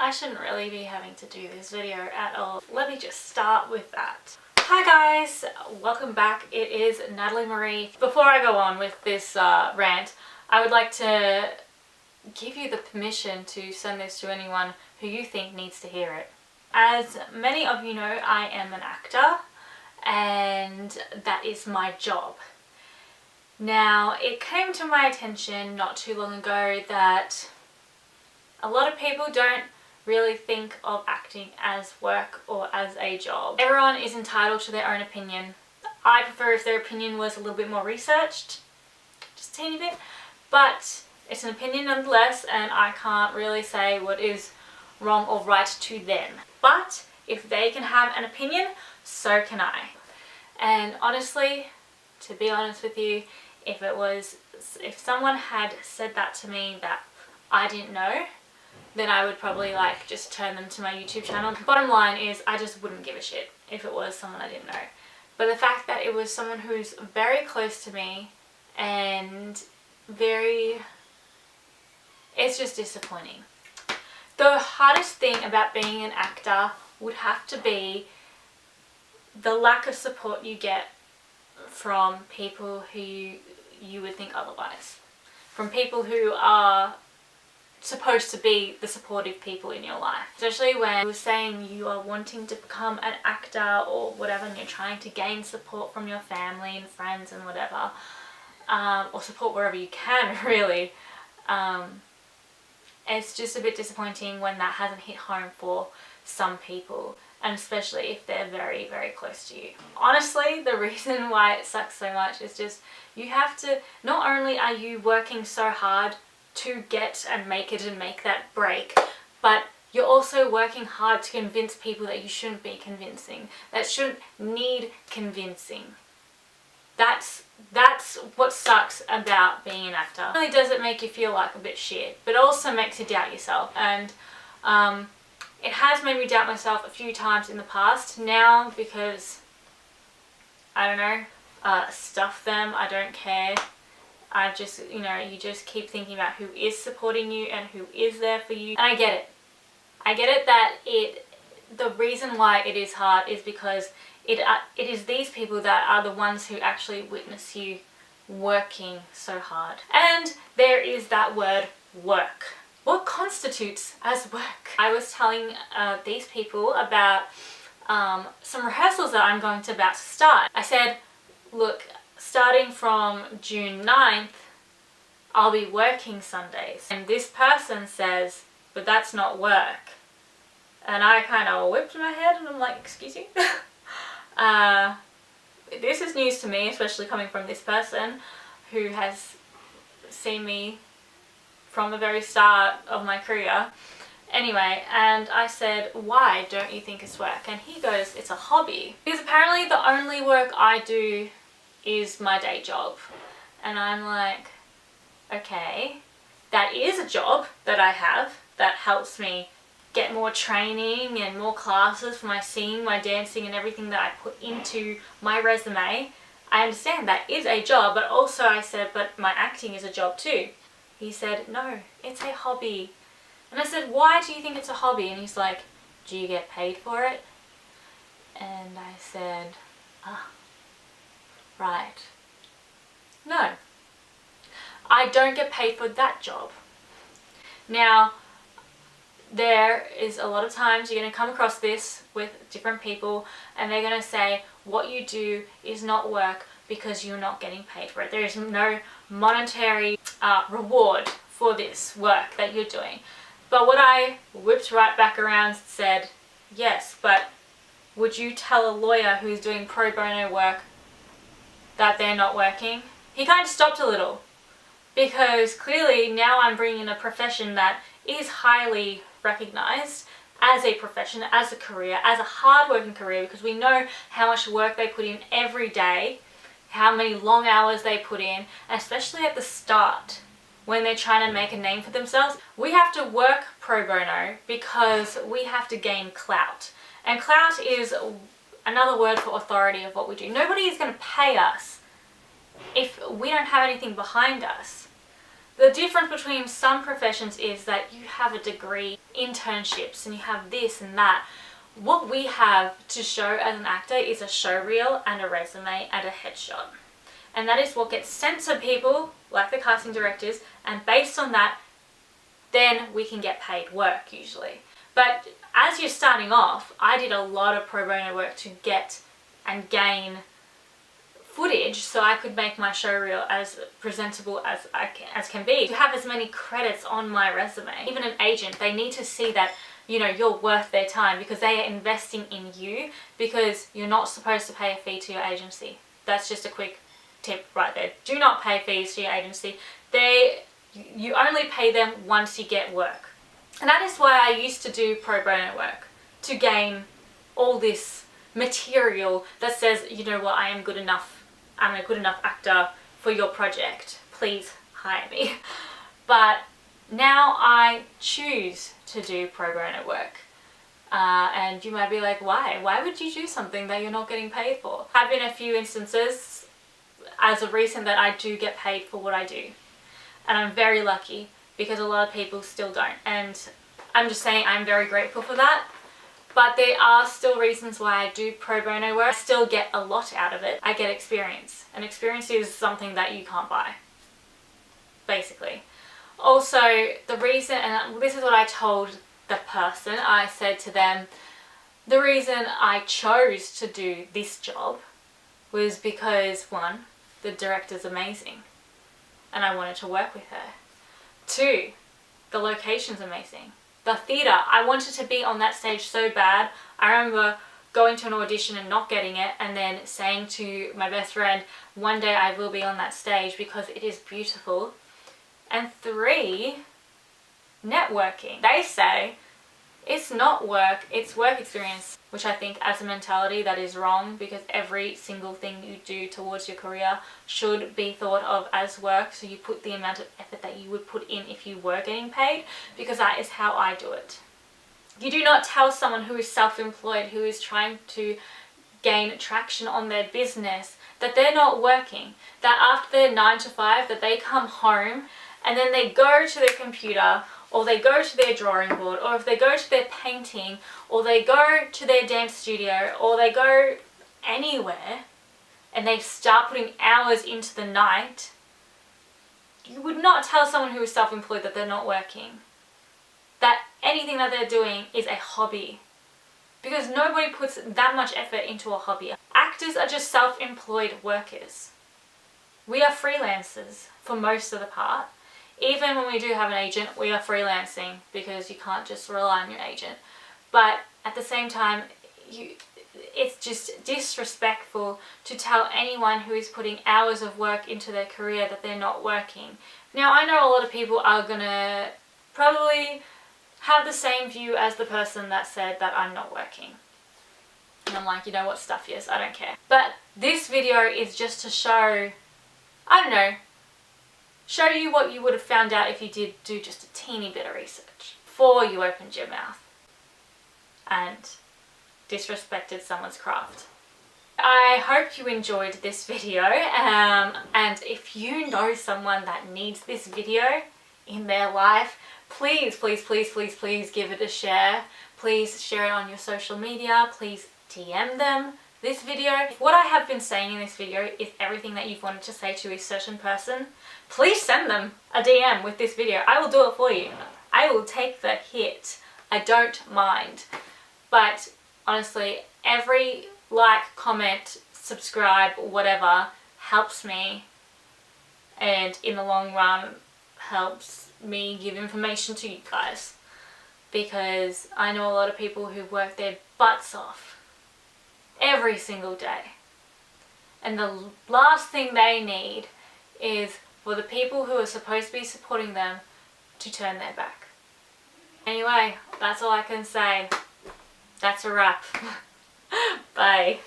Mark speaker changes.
Speaker 1: I shouldn't really be having to do this video at all. Let me just start with that. Hi guys, welcome back. It is Natalie Marie. Before I go on with this rant, I would like to give you the permission to send this to anyone who you think needs to hear it. As many of you know, I am an actor and that is my job. Now, it came to my attention not too long ago that a lot of people don't really think of acting as work or as a job. Everyone is entitled to their own opinion. I prefer if their opinion was a little bit more researched, just a teeny bit, but it's an opinion nonetheless, and I can't really say what is wrong or right to them. But if they can have an opinion, so can I. And honestly, to be honest with you, if someone had said that to me that I didn't know, then I would probably just turn them to my YouTube channel. Bottom line is, I just wouldn't give a shit if it was someone I didn't know. But the fact that it was someone who's very close to me and it's just disappointing. The hardest thing about being an actor would have to be the lack of support you get from people who you would think otherwise. From people who are supposed to be the supportive people in your life. Especially when you're saying you are wanting to become an actor or whatever, and you're trying to gain support from your family and friends and whatever, or support wherever you can, really. It's just a bit disappointing when that hasn't hit home for some people, and especially if they're very, very close to you. Honestly, the reason why it sucks so much is just you have to, not only are you working so hard to get and make that break, but you're also working hard to convince people that you shouldn't be convincing, that shouldn't need convincing. That's what sucks about being an actor. Not only does it make you feel like a bit shit, but it also makes you doubt yourself. And it has made me doubt myself a few times in the past. Now, because I don't know, stuff them, I don't care. I just, you just keep thinking about who is supporting you and who is there for you. And I get it. I get it that the reason why it is hard is because it is these people that are the ones who actually witness you working so hard. And there is that word, work. What constitutes as work? I was telling these people about some rehearsals that I'm about to start. I said, look, starting from June 9th, I'll be working Sundays. And this person says, but that's not work. And I kind of whipped my head and I'm like, excuse you? This is news to me, especially coming from this person who has seen me from the very start of my career. Anyway, and I said, why don't you think it's work? And he goes, it's a hobby. Because apparently the only work I do is my day job. And I'm like, okay, that is a job that I have that helps me get more training and more classes for my singing, my dancing and everything that I put into my resume. I understand that is a job, but also I said, but my acting is a job too. He said, no, it's a hobby. And I said, why do you think it's a hobby? And he's like, do you get paid for it? And I said, right. No, I don't get paid for that job. Now, there is a lot of times you're going to come across this with different people and they're going to say what you do is not work because you're not getting paid for it. There is no monetary reward for this work that you're doing. But what I whipped right back around said, yes, but would you tell a lawyer who's doing pro bono work that they're not working? He kind of stopped a little, because clearly now I'm bringing in a profession that is highly recognized as a profession, as a career, as a hard-working career, because we know how much work they put in every day, how many long hours they put in, and especially at the start when they're trying to make a name for themselves. We have to work pro bono because we have to gain clout. And clout is another word for authority of what we do. Nobody is going to pay us if we don't have anything behind us. The difference between some professions is that you have a degree, internships, and you have this and that. What we have to show as an actor is a show reel and a resume and a headshot. And that is what gets sent to people, like the casting directors, and based on that, then we can get paid work usually. But as you're starting off, I did a lot of pro bono work to get and gain footage so I could make my show reel as presentable as can be. To have as many credits on my resume. Even an agent, they need to see that, you know, you're worth their time because they are investing in you, because you're not supposed to pay a fee to your agency. That's just a quick tip right there. Do not pay fees to your agency. You only pay them once you get work. And that is why I used to do pro bono work, to gain all this material that says, you know what, I am good enough. I'm a good enough actor for your project. Please hire me. But now I choose to do pro bono work. And you might be like, why? Why would you do something that you're not getting paid for? I've been a few instances as of recent that I do get paid for what I do. And I'm very lucky, because a lot of people still don't. And I'm just saying I'm very grateful for that. But there are still reasons why I do pro bono work. I still get a lot out of it. I get experience. And experience is something that you can't buy, basically. Also, the reason, and this is what I told the person, I said to them, the reason I chose to do this job was because, one, the director's amazing and I wanted to work with her. Two, the location's amazing. The theatre, I wanted to be on that stage so bad. I remember going to an audition and not getting it, and then saying to my best friend, one day I will be on that stage because it is beautiful. And three, networking. They say it's not work, it's work experience, which I think as a mentality that is wrong, because every single thing you do towards your career should be thought of as work. So you put the amount of effort that you would put in if you were getting paid, because that is how I do it. You do not tell someone who is self-employed, who is trying to gain traction on their business, that they're not working, that after their 9 to 5 that they come home and then they go to their computer, or they go to their drawing board, or if they go to their painting, or they go to their dance studio, or they go anywhere and they start putting hours into the night. You would not tell someone who is self-employed that they're not working, that anything that they're doing is a hobby, because nobody puts that much effort into a hobby. Actors are just self-employed workers. We are freelancers for most of the part. Even when we do have an agent, we are freelancing, because you can't just rely on your agent. But at the same time, it's just disrespectful to tell anyone who is putting hours of work into their career that they're not working. Now, I know a lot of people are gonna probably have the same view as the person that said that I'm not working. And I'm like, you know what, stuff yes, I don't care. But this video is just to show, I don't know, show you what you would have found out if you did do just a teeny bit of research before you opened your mouth and disrespected someone's craft. I hope you enjoyed this video, and if you know someone that needs this video in their life, please, please, please, please, please give it a share. Please share it on your social media. Please DM them this video. If what I have been saying in this video is everything that you've wanted to say to a certain person, please send them a DM with this video. I will do it for you. I will take the hit. I don't mind. But honestly, every like, comment, subscribe, whatever, helps me, and in the long run helps me give information to you guys, because I know a lot of people who work their butts off every single day, and the last thing they need is for the people who are supposed to be supporting them to turn their back. Anyway, that's all I can say. That's a wrap. Bye.